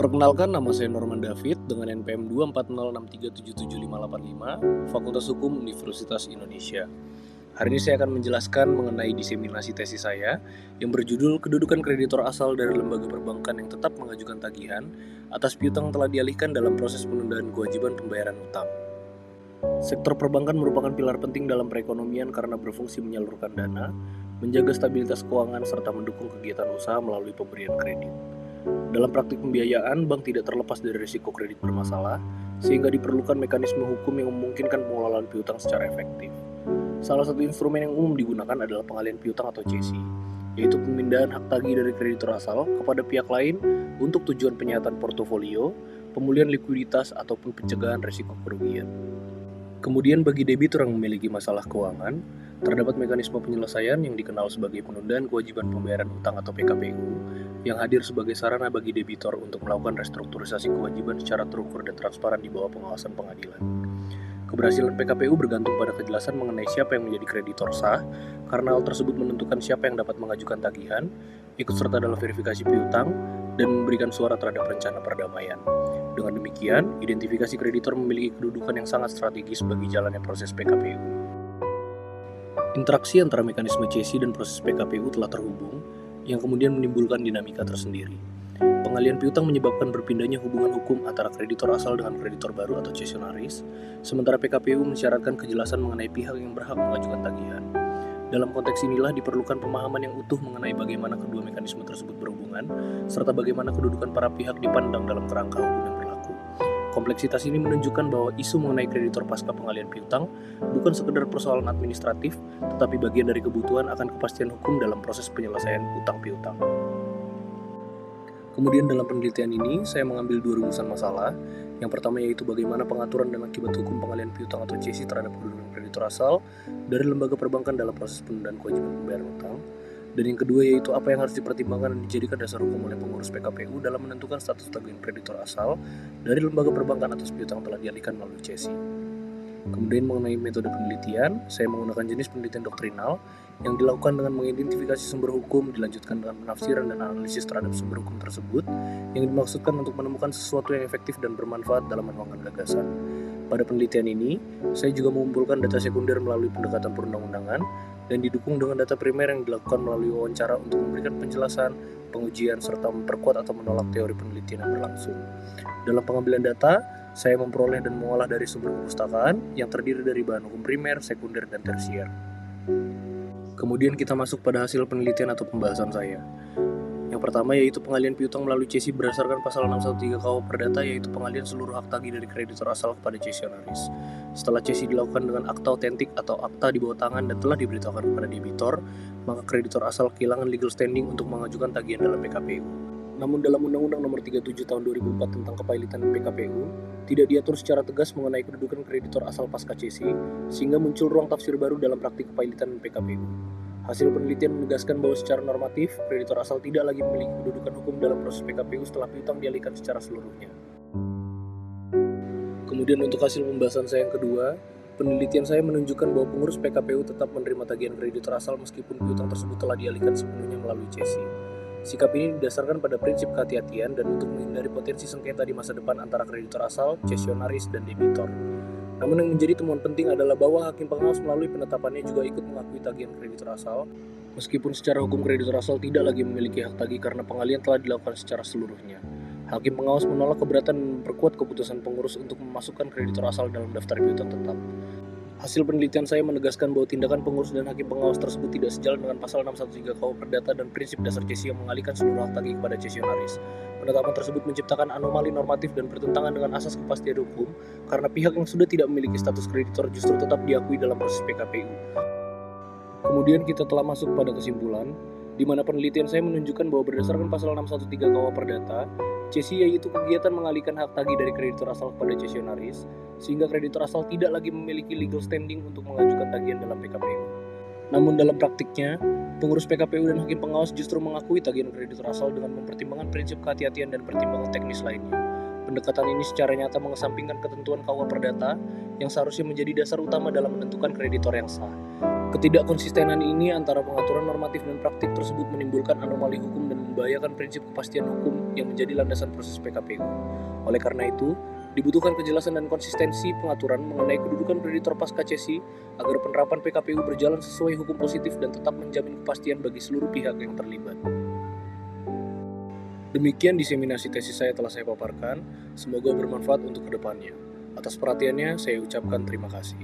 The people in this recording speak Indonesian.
Perkenalkan, nama saya Norman David dengan NPM 24063777585, Fakultas Hukum Universitas Indonesia. Hari ini saya akan menjelaskan mengenai diseminasi tesis saya yang berjudul Kedudukan Kreditor Asal dari Lembaga Perbankan yang Tetap Mengajukan Tagihan atas piutang telah dialihkan dalam proses penundaan kewajiban pembayaran utang. Sektor perbankan merupakan pilar penting dalam perekonomian karena berfungsi menyalurkan dana, menjaga stabilitas keuangan, serta mendukung kegiatan usaha melalui pemberian kredit. Dalam praktik pembiayaan, bank tidak terlepas dari risiko kredit bermasalah, sehingga diperlukan mekanisme hukum yang memungkinkan pengelolaan piutang secara efektif. Salah satu instrumen yang umum digunakan adalah pengalihan piutang atau cesi, yaitu pemindahan hak tagih dari kreditor asal kepada pihak lain untuk tujuan penyihatan portofolio, pemulihan likuiditas, ataupun pencegahan risiko kerugian. Kemudian bagi debitur yang memiliki masalah keuangan, terdapat mekanisme penyelesaian yang dikenal sebagai penundaan kewajiban pembayaran utang atau PKPU yang hadir sebagai sarana bagi debitur untuk melakukan restrukturisasi kewajiban secara terukur dan transparan di bawah pengawasan pengadilan. Keberhasilan PKPU bergantung pada kejelasan mengenai siapa yang menjadi kreditor sah, karena hal tersebut menentukan siapa yang dapat mengajukan tagihan, ikut serta dalam verifikasi piutang, dan memberikan suara terhadap rencana perdamaian. Dengan demikian, identifikasi kreditor memiliki kedudukan yang sangat strategis bagi jalannya proses PKPU. Interaksi antara mekanisme cesi dan proses PKPU telah terhubung, yang kemudian menimbulkan dinamika tersendiri. Pengalihan piutang menyebabkan berpindahnya hubungan hukum antara kreditor asal dengan kreditor baru atau cesionaris, sementara PKPU mensyaratkan kejelasan mengenai pihak yang berhak mengajukan tagihan. Dalam konteks inilah diperlukan pemahaman yang utuh mengenai bagaimana kedua mekanisme tersebut berhubungan, serta bagaimana kedudukan para pihak dipandang dalam kerangka hukum yang berlaku. Kompleksitas ini menunjukkan bahwa isu mengenai kreditor pasca pengalihan piutang bukan sekedar persoalan administratif, tetapi bagian dari kebutuhan akan kepastian hukum dalam proses penyelesaian utang piutang. Kemudian dalam penelitian ini, saya mengambil dua rumusan masalah. Yang pertama yaitu bagaimana pengaturan dan akibat hukum pengalihan piutang atau cesi terhadap kedudukan kreditor asal dari lembaga perbankan dalam proses penundaan kewajiban pembayaran utang. Dan yang kedua yaitu apa yang harus dipertimbangkan dan dijadikan dasar hukum oleh pengurus PKPU dalam menentukan status tagihan kreditor asal dari lembaga perbankan atas piutang telah dialihkan melalui cesi. Kemudian mengenai metode penelitian, saya menggunakan jenis penelitian doktrinal yang dilakukan dengan mengidentifikasi sumber hukum, dilanjutkan dengan penafsiran dan analisis terhadap sumber hukum tersebut, yang dimaksudkan untuk menemukan sesuatu yang efektif dan bermanfaat dalam menuangkan gagasan. Pada penelitian ini, saya juga mengumpulkan data sekunder melalui pendekatan perundang-undangan dan didukung dengan data primer yang dilakukan melalui wawancara untuk memberikan penjelasan, pengujian, serta memperkuat atau menolak teori penelitian yang berlangsung. Dalam pengambilan data, saya memperoleh dan mengolah dari sumber perpustakaan yang terdiri dari bahan hukum primer, sekunder, dan tersier. Kemudian kita masuk pada hasil penelitian atau pembahasan saya. Yang pertama yaitu pengalihan piutang melalui cesi berdasarkan pasal 613 KUH Perdata, yaitu pengalihan seluruh hak tagih dari kreditor asal kepada cesionaris. Setelah cesi dilakukan dengan akta otentik atau akta di bawah tangan dan telah diberitahukan kepada debitor, maka kreditor asal kehilangan legal standing untuk mengajukan tagihan dalam PKPU. Namun dalam Undang-Undang Nomor 37 Tahun 2004 tentang Kepailitan PKPU, tidak diatur secara tegas mengenai kedudukan kreditor asal pasca cesi, sehingga muncul ruang tafsir baru dalam praktik kepailitan PKPU. Hasil penelitian menegaskan bahwa secara normatif, kreditor asal tidak lagi memiliki kedudukan hukum dalam proses PKPU setelah piutang dialihkan secara seluruhnya. Kemudian untuk hasil pembahasan saya yang kedua, penelitian saya menunjukkan bahwa pengurus PKPU tetap menerima tagihan kreditor asal meskipun piutang tersebut telah dialihkan sepenuhnya melalui cesi. Sikap ini didasarkan pada prinsip kehati-hatian dan untuk menghindari potensi sengketa di masa depan antara kreditor asal, cesionaris, dan debitor. Namun yang menjadi temuan penting adalah bahwa hakim pengawas melalui penetapannya juga ikut mengakui tagihan kreditor asal, meskipun secara hukum kreditor asal tidak lagi memiliki hak tagih karena pengalihan telah dilakukan secara seluruhnya. Hakim pengawas menolak keberatan dan memperkuat keputusan pengurus untuk memasukkan kreditor asal dalam daftar piutang tetap. Hasil penelitian saya menegaskan bahwa tindakan pengurus dan hakim pengawas tersebut tidak sejalan dengan pasal 613 KUH Perdata dan prinsip dasar cesi yang mengalihkan seluruh hak tagih kepada cesionaris. Penetapan tersebut menciptakan anomali normatif dan bertentangan dengan asas kepastian hukum karena pihak yang sudah tidak memiliki status kreditor justru tetap diakui dalam proses PKPU. Kemudian kita telah masuk pada kesimpulan, di mana penelitian saya menunjukkan bahwa berdasarkan pasal 613 KUH Perdata, cesi yaitu kegiatan mengalihkan hak tagih dari kreditor asal kepada cesionaris, sehingga kreditor asal tidak lagi memiliki legal standing untuk mengajukan tagihan dalam PKPU. Namun dalam praktiknya, pengurus PKPU dan hakim pengawas justru mengakui tagihan kreditor asal dengan mempertimbangkan prinsip kehati-hatian dan pertimbangan teknis lainnya. Pendekatan ini secara nyata mengesampingkan ketentuan KUH Perdata yang seharusnya menjadi dasar utama dalam menentukan kreditor yang sah. Ketidakkonsistenan ini antara pengaturan normatif dan praktik tersebut menimbulkan anomali hukum dan membahayakan prinsip kepastian hukum yang menjadi landasan proses PKPU. Oleh karena itu, dibutuhkan kejelasan dan konsistensi pengaturan mengenai kedudukan kreditor pasca cesi agar penerapan PKPU berjalan sesuai hukum positif dan tetap menjamin kepastian bagi seluruh pihak yang terlibat. Demikian diseminasi tesis saya telah saya paparkan, semoga bermanfaat untuk kedepannya. Atas perhatiannya, saya ucapkan terima kasih.